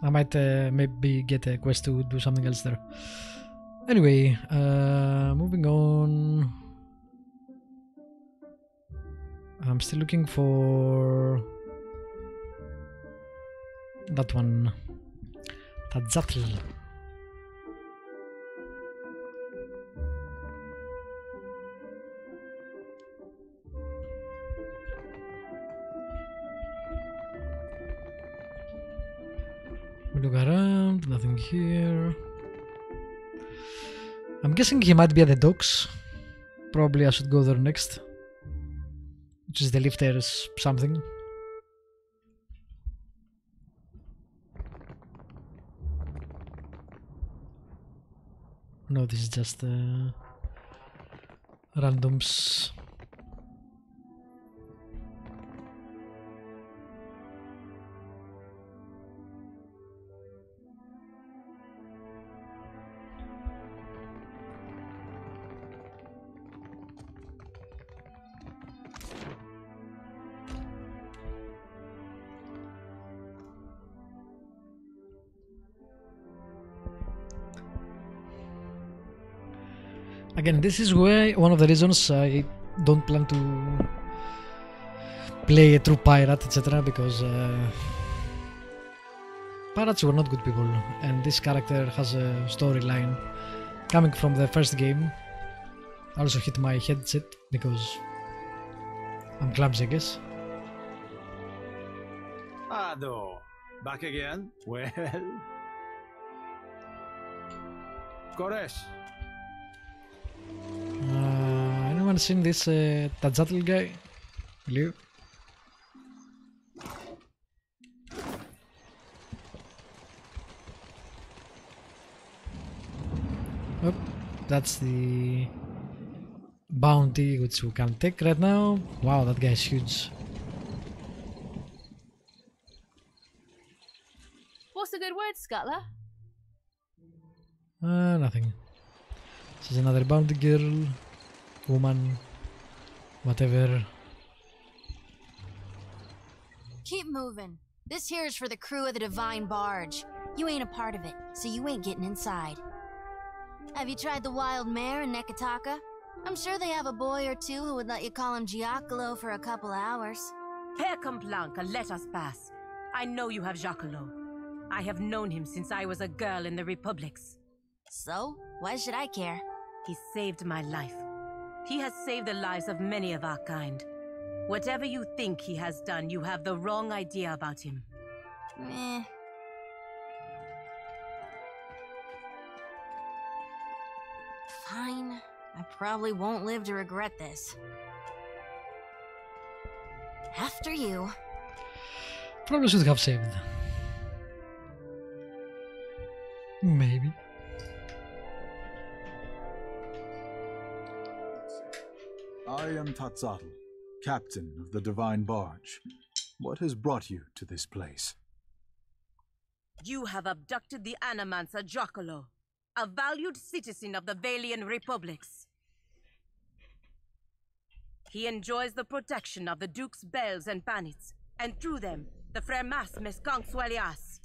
I might maybe get a quest to do something else there. Anyway, moving on. I'm still looking for that one. Tadzatl. We look around, nothing here. I'm guessing he might be at the docks. Probably I should go there next. Which is the lifters something. No, this is just randoms. Again, this is why one of the reasons I don't plan to play a true pirate, etc. Because pirates were not good people, and this character has a storyline coming from the first game. I also hit my headset because I'm clumsy, I guess. Ado, back again? Well... Koresh. Anyone seen this Tadzatl guy? Hello? Oh, that's the bounty which we can take right now. Wow, that guy is huge. What's a good word, Scuttler? Nothing. This is another bounty girl, woman, whatever. Keep moving. This here is for the crew of the Divine Barge. You ain't a part of it, so you ain't getting inside. Have you tried the wild mare in Nekataka? I'm sure they have a boy or two who would let you call him Giacomo for a couple hours. Père Complanca, let us pass. I know you have Giacomo. I have known him since I was a girl in the Republics. So, why should I care? He saved my life. He has saved the lives of many of our kind. Whatever you think he has done, you have the wrong idea about him. Meh. Fine. I probably won't live to regret this. After you. Probably should have saved. Maybe. I am Tadzatl, captain of the Divine Barge. What has brought you to this place? You have abducted the Animancer Giacomo, a valued citizen of the Valian Republics. He enjoys the protection of the Duke's bells and bannets, and through them, the Fremas Meskansuelias.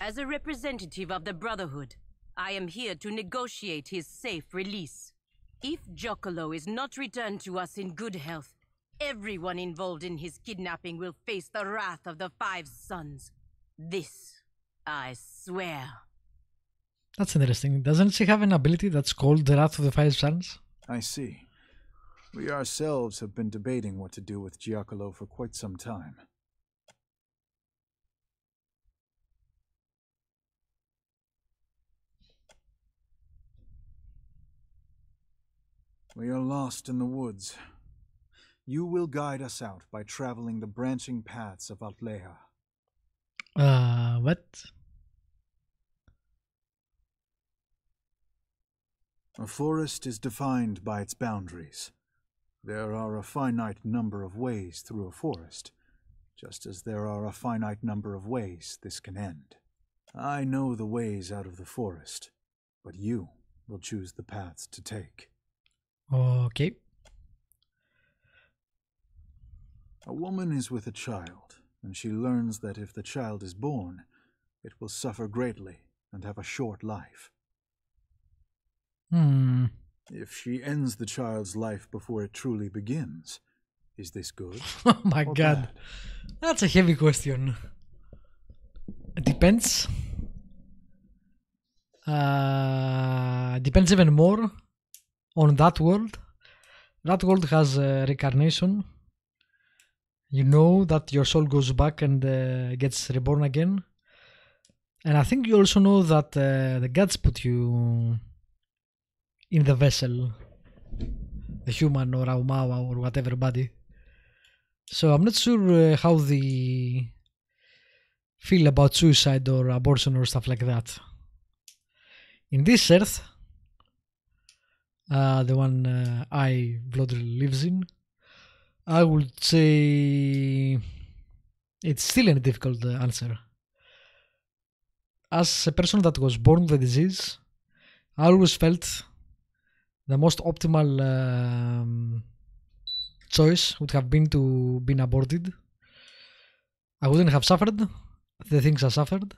As a representative of the Brotherhood, I am here to negotiate his safe release. If Giacomo is not returned to us in good health, everyone involved in his kidnapping will face the wrath of the Five Sons. This, I swear. That's interesting. Doesn't she have an ability that's called the Wrath of the Five Sons? I see. We ourselves have been debating what to do with Giacomo for quite some time. We are lost in the woods. You will guide us out by traveling the branching paths of Altleha. What? A forest is defined by its boundaries. There are a finite number of ways through a forest, just as there are a finite number of ways this can end. I know the ways out of the forest, but you will choose the paths to take. Okay. A woman is with a child, and she learns that if the child is born, it will suffer greatly and have a short life. If she ends the child's life before it truly begins, is this good? Oh my or god. bad? That's a heavy question. It depends. Depends even more on that world. That world has reincarnation. You know that your soul goes back and gets reborn again. And I think you also know that the gods put you in the vessel, the human or Aumawa or whatever body. So I'm not sure how they feel about suicide or abortion or stuff like that. In this earth, the one Vlodr lives in, I would say it's still a difficult answer. As a person that was born with the disease, I always felt the most optimal choice would have been to be aborted. I wouldn't have suffered the things I suffered.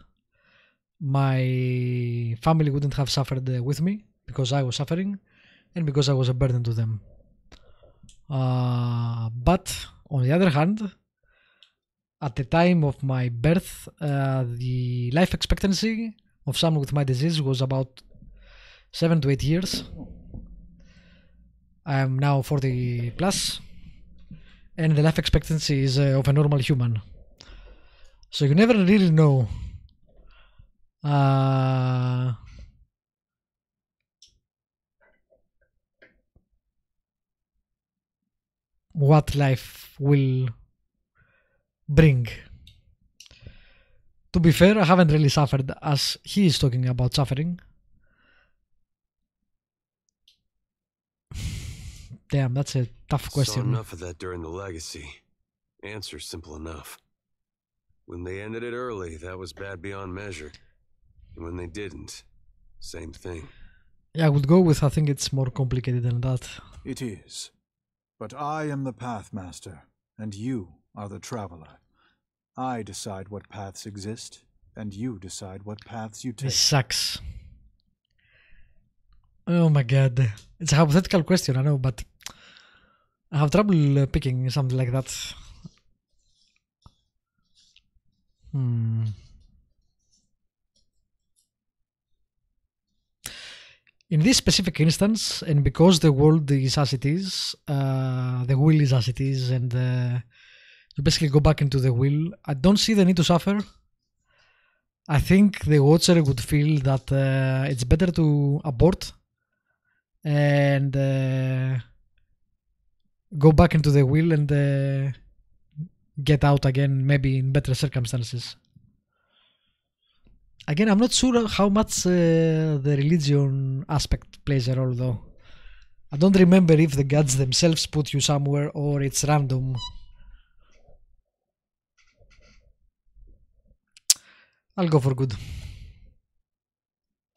My family wouldn't have suffered with me because I was suffering and because I was a burden to them. But on the other hand, at the time of my birth, the life expectancy of someone with my disease was about 7 to 8 years. I am now 40 plus, and the life expectancy is of a normal human. So you never really know what life will bring. To be fair, I haven't really suffered as he is talking about suffering. Damn, that's a tough question. Saw enough of that during the legacy. Answer simple enough. When they ended it early, that was bad beyond measure. And when they didn't, same thing. Yeah, I would go with, I think it's more complicated than that. It is. But I am the Pathmaster, and you are the Traveler. I decide what paths exist, and you decide what paths you take. This sucks. Oh my god. It's a hypothetical question, I know, but I have trouble picking something like that. In this specific instance, and because the world is as it is, the will is as it is, and you basically go back into the will, I don't see the need to suffer. I think the Watcher would feel that it's better to abort and go back into the will and get out again, maybe in better circumstances. Again, I'm not sure how much the religion aspect plays a role, though. I don't remember if the gods themselves put you somewhere or it's random. I'll go for good.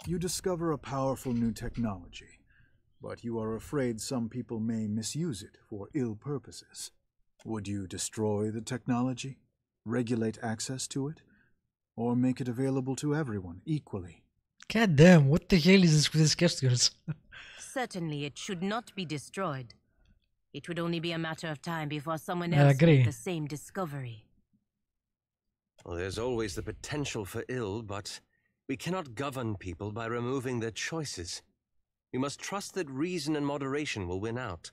You discover a powerful new technology, but you are afraid some people may misuse it for ill purposes. Would you destroy the technology, regulate access to it, or make it available to everyone equally? God damn, what the hell is this with these questions? Certainly it should not be destroyed. It would only be a matter of time before someone I else agree. made the same discovery. Well, there's always the potential for ill, but we cannot govern people by removing their choices. We must trust that reason and moderation will win out.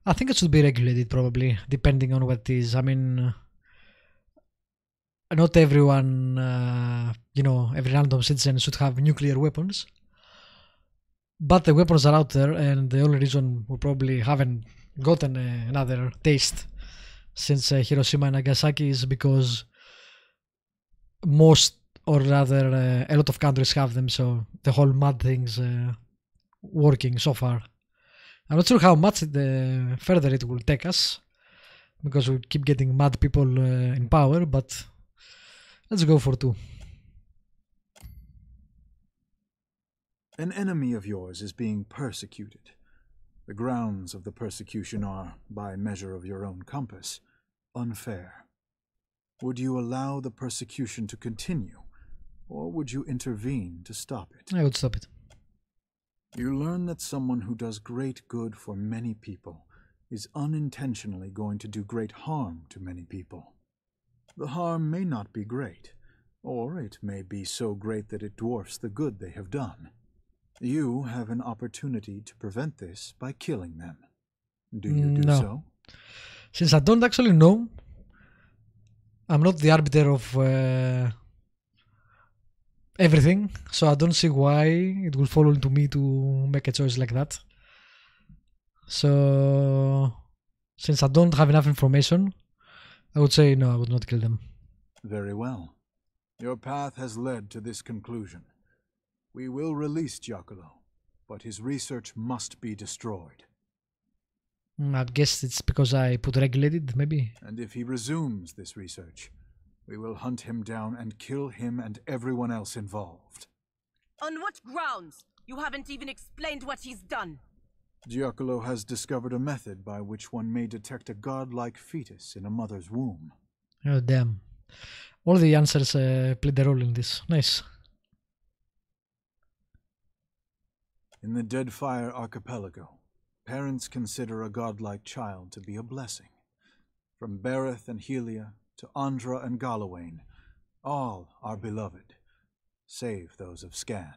I think it should be regulated, probably, depending on what it is. I mean, not everyone, every random citizen should have nuclear weapons. But the weapons are out there, and the only reason we probably haven't gotten another taste since Hiroshima and Nagasaki is because most, or rather a lot of countries have them, so the whole mad thing's working so far. I'm not sure how much further it will take us, because we keep getting mad people in power, but let's go for 2. An enemy of yours is being persecuted. The grounds of the persecution are, by measure of your own compass, unfair. Would you allow the persecution to continue, or would you intervene to stop it? I would stop it. You learn that someone who does great good for many people is unintentionally going to do great harm to many people. The harm may not be great, or it may be so great that it dwarfs the good they have done. You have an opportunity to prevent this by killing them. Do you do so? Since I don't actually know, I'm not the arbiter of everything, so I don't see why it will fall into me to make a choice like that. So, since I don't have enough information, I would say no, I would not kill them. Very well. Your path has led to this conclusion. We will release Giacomo, but his research must be destroyed. I guess it's because I put regulated, maybe. And if he resumes this research, we will hunt him down and kill him and everyone else involved. On what grounds? You haven't even explained what he's done. Giacomo has discovered a method by which one may detect a godlike fetus in a mother's womb. Oh, damn. All the answers played a role in this. Nice. In the Deadfire archipelago, parents consider a godlike child to be a blessing. From Bereth and Helia to Andra and Galawain, all are beloved, save those of Scan.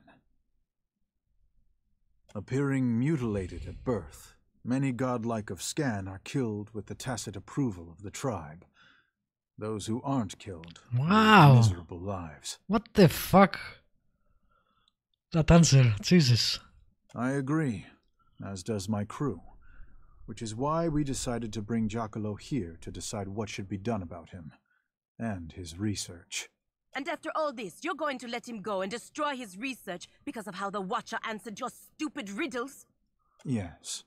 Appearing mutilated at birth, many godlike of Scan are killed with the tacit approval of the tribe. Those who aren't killed live miserable lives. What the fuck? That answer, Jesus. I agree, as does my crew, which is why we decided to bring Giacomo here to decide what should be done about him, and his research. And after all this, you're going to let him go and destroy his research because of how the Watcher answered your stupid riddles? Yes.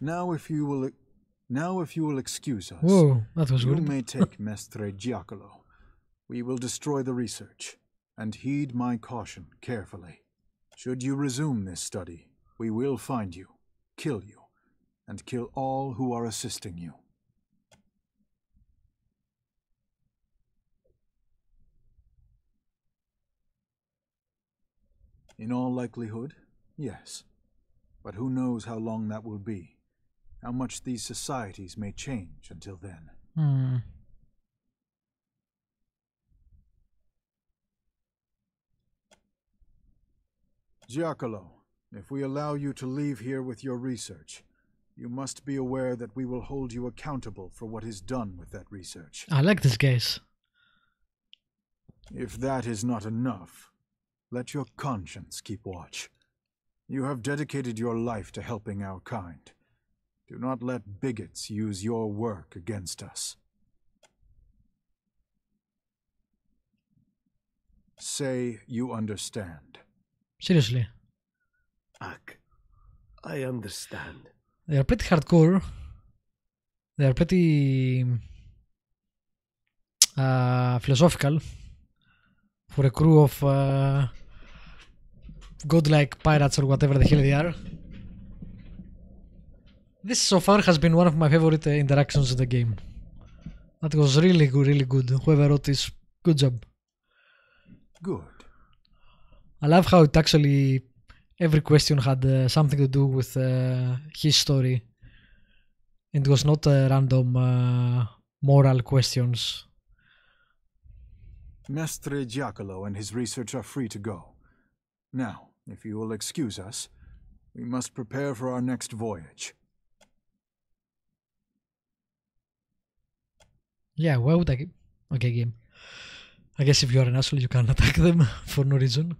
Now if you will excuse us, Whoa, that was you weird. may take Mestre Giacomo. We will destroy the research, and heed my caution carefully. Should you resume this study, we will find you, kill you, and kill all who are assisting you. In all likelihood, yes. But who knows how long that will be, how much these societies may change until then. Giacomo, if we allow you to leave here with your research, you must be aware that we will hold you accountable for what is done with that research. I like this guys. If that is not enough, let your conscience keep watch. You have dedicated your life to helping our kind. Do not let bigots use your work against us. Say you understand. Seriously. Ak, I understand. They are pretty hardcore. They are pretty philosophical for a crew of godlike pirates or whatever the hell they are. This so far has been one of my favorite interactions in the game. That was really good, really good. Whoever wrote this, good job. Good. I love how it actually, every question had something to do with his story. And it was not random moral questions. Mestre Giacomo and his research are free to go. Now, if you will excuse us, we must prepare for our next voyage. Yeah, why would I... Okay, game. I guess if you are an asshole, you can attack them for no reason.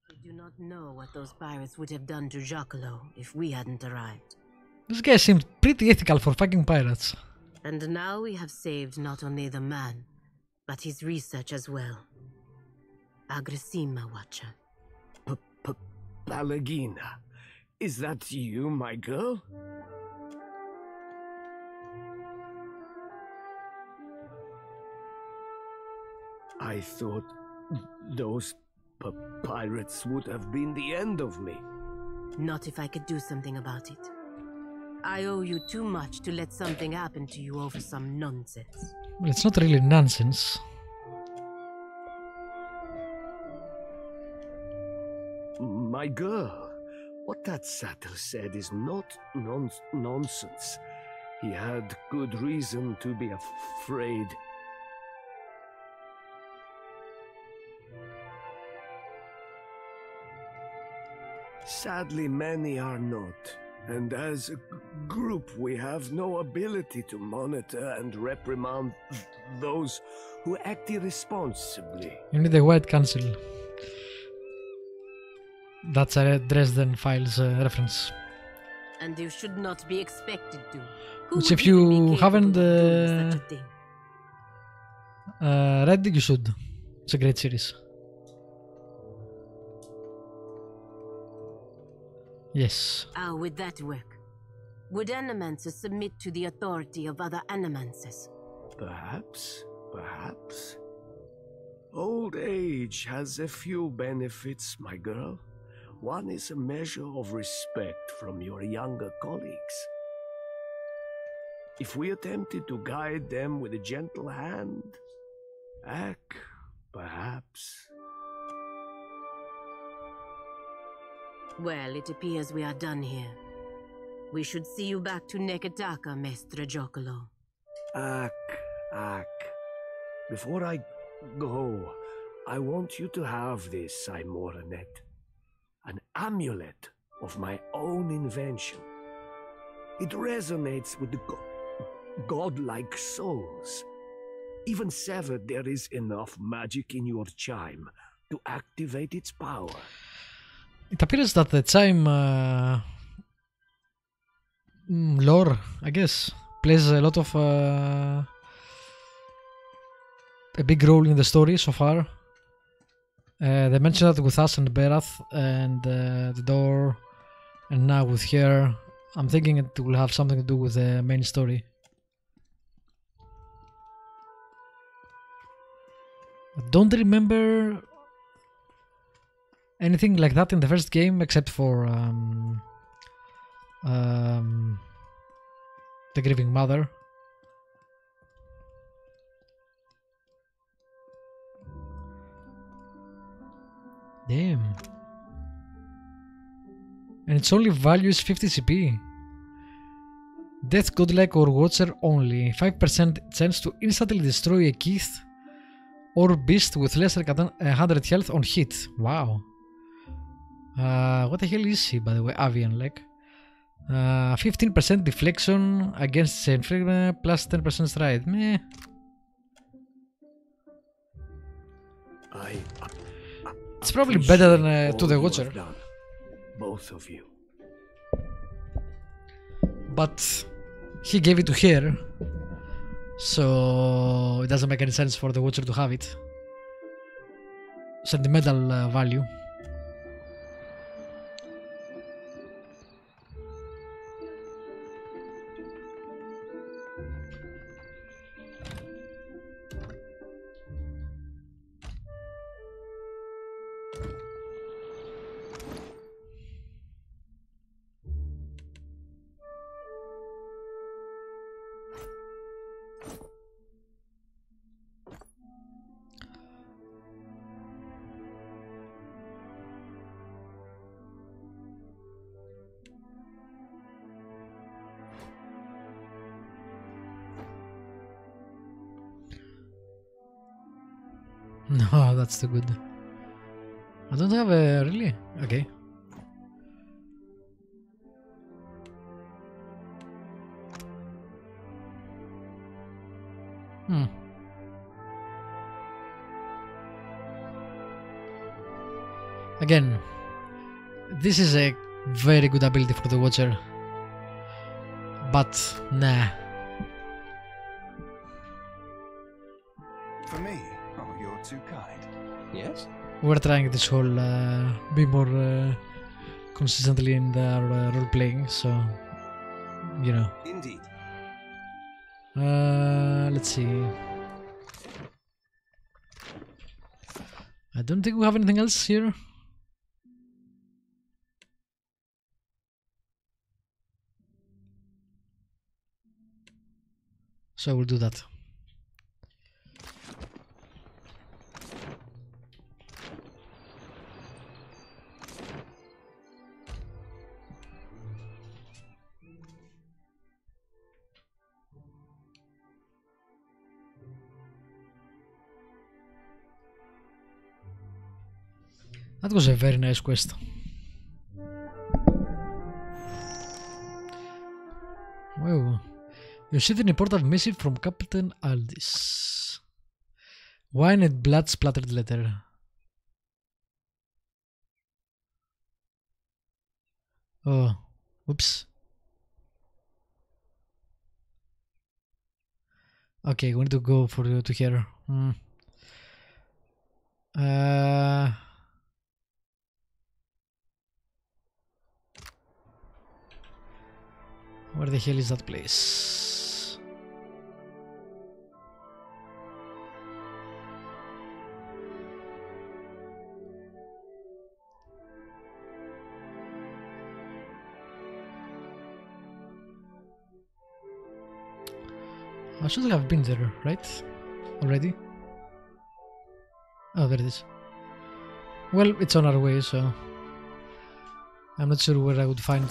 We do not know what those pirates would have done to Giacomo if we hadn't arrived. This guy seemed pretty ethical for fucking pirates. And now we have saved not only the man, but his research as well. Agressima, Watcher. Palagina, is that you, my girl? I thought those pirates would have been the end of me. Not if I could do something about it. I owe you too much to let something happen to you over some nonsense. Well, it's not really nonsense. My girl, what that satyr said is not nonsense. He had good reason to be afraid. Sadly, many are not. And as a group, we have no ability to monitor and reprimand those who act irresponsibly. You need the White Council. That's a Dresden Files reference. And you should not be expected to. Who Which would if even be you capable haven't of doing such a thing? read, you should. It's a great series. Yes. How would that work? Would animancers submit to the authority of other animancers? Perhaps. Old age has a few benefits, my girl. One is a measure of respect from your younger colleagues. If we attempted to guide them with a gentle hand, perhaps. Well, it appears we are done here. We should see you back to Neketaka, Mestre Jocolo. Ak. Before I go, I want you to have this, Aimoranet. An amulet of my own invention. It resonates with the godlike souls. Even severed, there is enough magic in your chime to activate its power. It appears that the chime lore, I guess, plays a lot of a big role in the story so far. They mentioned that with us and Berath and the door, and now with her. I'm thinking it will have something to do with the main story. I don't remember anything like that in the first game except for the Grieving Mother. Damn. And its only value is 50 CP. Death Godlike or Watcher only. 5% chance to instantly destroy a Keith or beast with less than 100 health on hit. Wow. What the hell is he, by the way? Avian like. 15% deflection against infringement plus 10% stride. Meh. It's probably better than to the Watcher. Both of you. But he gave it to her, so it doesn't make any sense for the Watcher to have it. Sentimental value. No, that's too good. I don't have a... really? Okay. Again, this is a very good ability for the Watcher. But, nah. For me? Oh, you're too kind. Yes? We're trying this whole be more consistently in the role playing, so you know. Indeed. Let's see. I don't think we have anything else here. So I will do that. That was a very nice quest. Wow. You received an important missive from Captain Aldis. Wine and blood splattered letter. Oh, whoops. Okay, we need to go to here. Where the hell is that place? I should have been there, right? Already? Oh, there it is. Well, it's on our way, so I'm not sure where I would find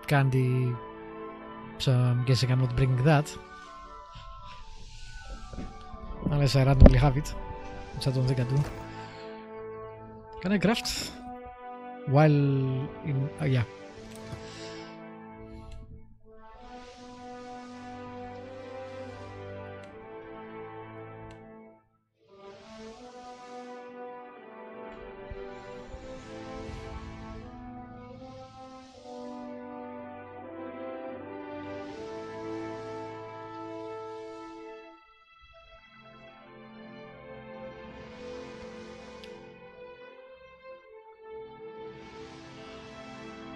candy, so I'm guessing I'm not bringing that. Unless I randomly have it, which I don't think I do. Can I craft while in... yeah.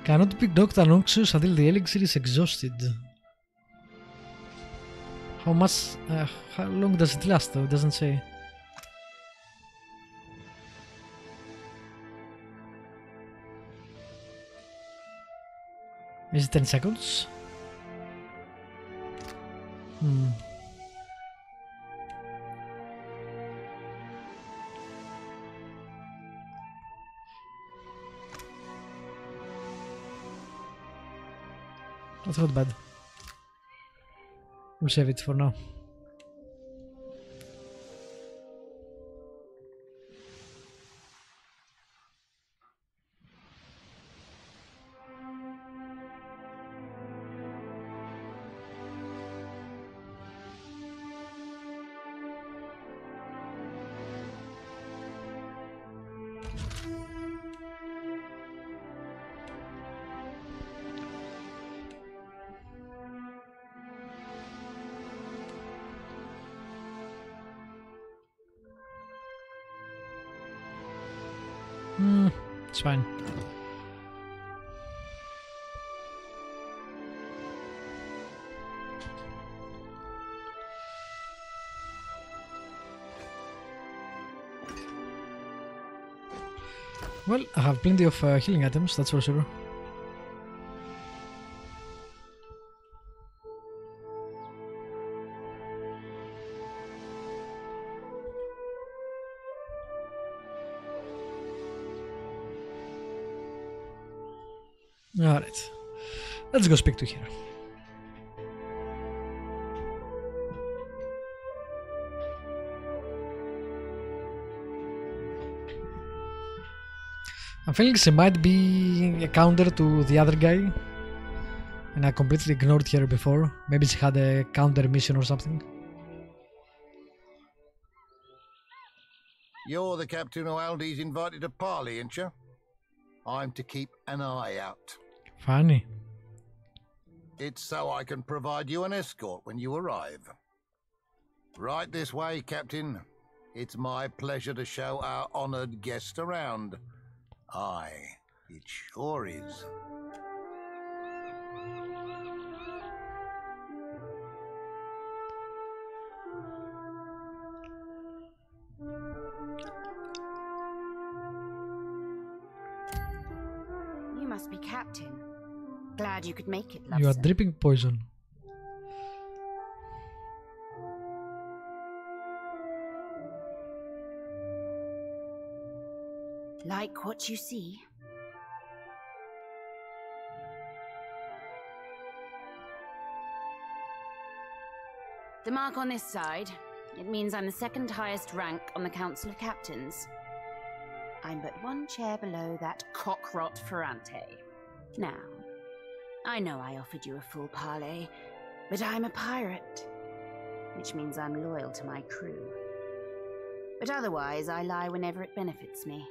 Cannot be docked anxious until the elixir is exhausted. How much? How long does it last though? It doesn't say. Is it 10 seconds? That's not bad. We'll save it for now. It's fine. Well, I have plenty of healing items, that's for sure. Alright, let's go speak to her. I'm feeling she might be a counter to the other guy, and I completely ignored her before. Maybe she had a counter mission or something. You're the captain who Aldi's invited to parley, ain't you? I'm to keep an eye out. Funny. It's so I can provide you an escort when you arrive. Right this way, Captain. It's my pleasure to show our honoured guest around. Aye, it sure is. You must be Captain. Glad you could make it, You are Loveson. dripping poison. Like what you see? The mark on this side, it means I'm the second highest rank on the Council of Captains. I'm but one chair below that cockrot Ferrante. Now, I know I offered you a full parley, but I'm a pirate, which means I'm loyal to my crew. But otherwise, I lie whenever it benefits me.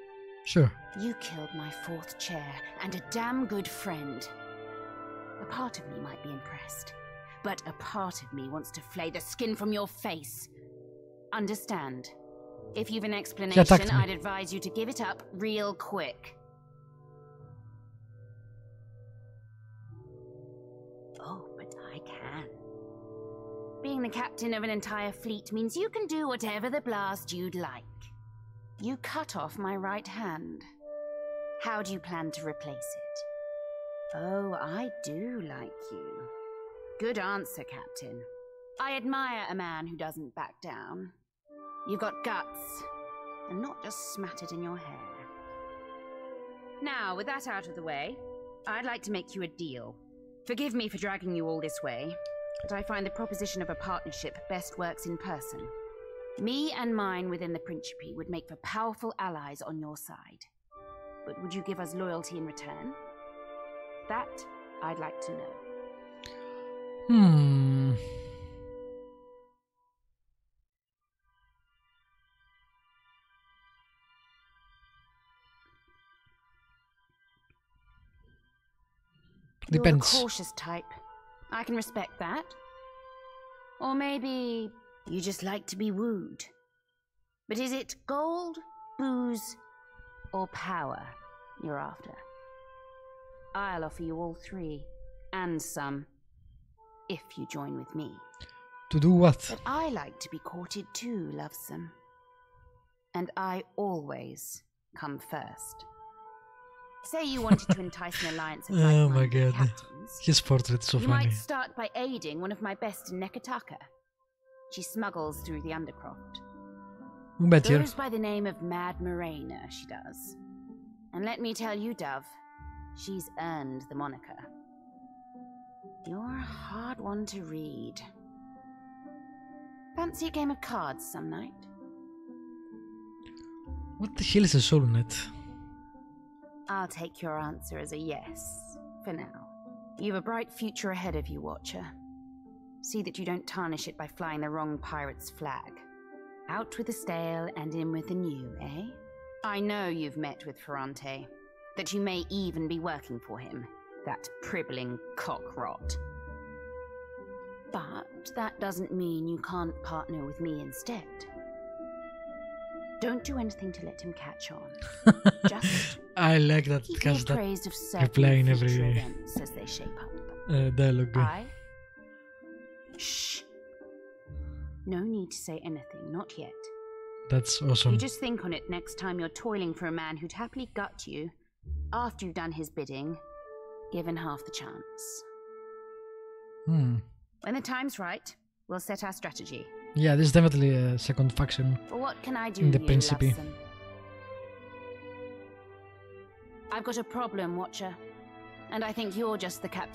Sure. You killed my fourth chair, and a damn good friend. A part of me might be impressed, but a part of me wants to flay the skin from your face. Understand? If you've an explanation, I'd advise you to give it up real quick. Oh, but I can. Being the captain of an entire fleet means you can do whatever the blast you'd like. You cut off my right hand. How do you plan to replace it? Oh, I do like you. Good answer, Captain. I admire a man who doesn't back down. You've got guts, and not just smattered in your hair. Now, with that out of the way, I'd like to make you a deal. Forgive me for dragging you all this way, but I find the proposition of a partnership best works in person. Me and mine within the Principe would make for powerful allies on your side. But would you give us loyalty in return? That I'd like to know. Depends. You're a cautious type. I can respect that. Or maybe you just like to be wooed. But is it gold, booze, or power you're after? I'll offer you all three, and some, if you join with me. To do what? But I like to be courted too, lovesome. And I always come first. Say you wanted to entice an alliance of Oh my god. captains. His portrait is so You funny. might start by aiding one of my best in Nekataka. She smuggles through the Undercroft. Better. Goes by the name of Mad Morena, she does. And let me tell you, Dove, she's earned the moniker. You're a hard one to read. Fancy a game of cards some night? What the hell is a SoulNet? I'll take your answer as a yes, for now. You've a bright future ahead of you, Watcher. See that you don't tarnish it by flying the wrong pirate's flag. Out with the stale and in with the new, eh? I know you've met with Ferrante, that you may even be working for him, that pribbling cockrot. But that doesn't mean you can't partner with me instead. Don't do anything to let him catch on. Just I like that keep because me that appraised of certain reply in future every events as they shape up. dialogue. Shh. No need to say anything, not yet. That's awesome. You just think on it next time you're toiling for a man who'd happily gut you, after you've done his bidding, given half the chance. When the time's right, we'll set our strategy. Yeah, this is definitely a second faction But what can I do in the you, Principe. lovesome? I've got a problem, Watcher. And I think you're just the captain.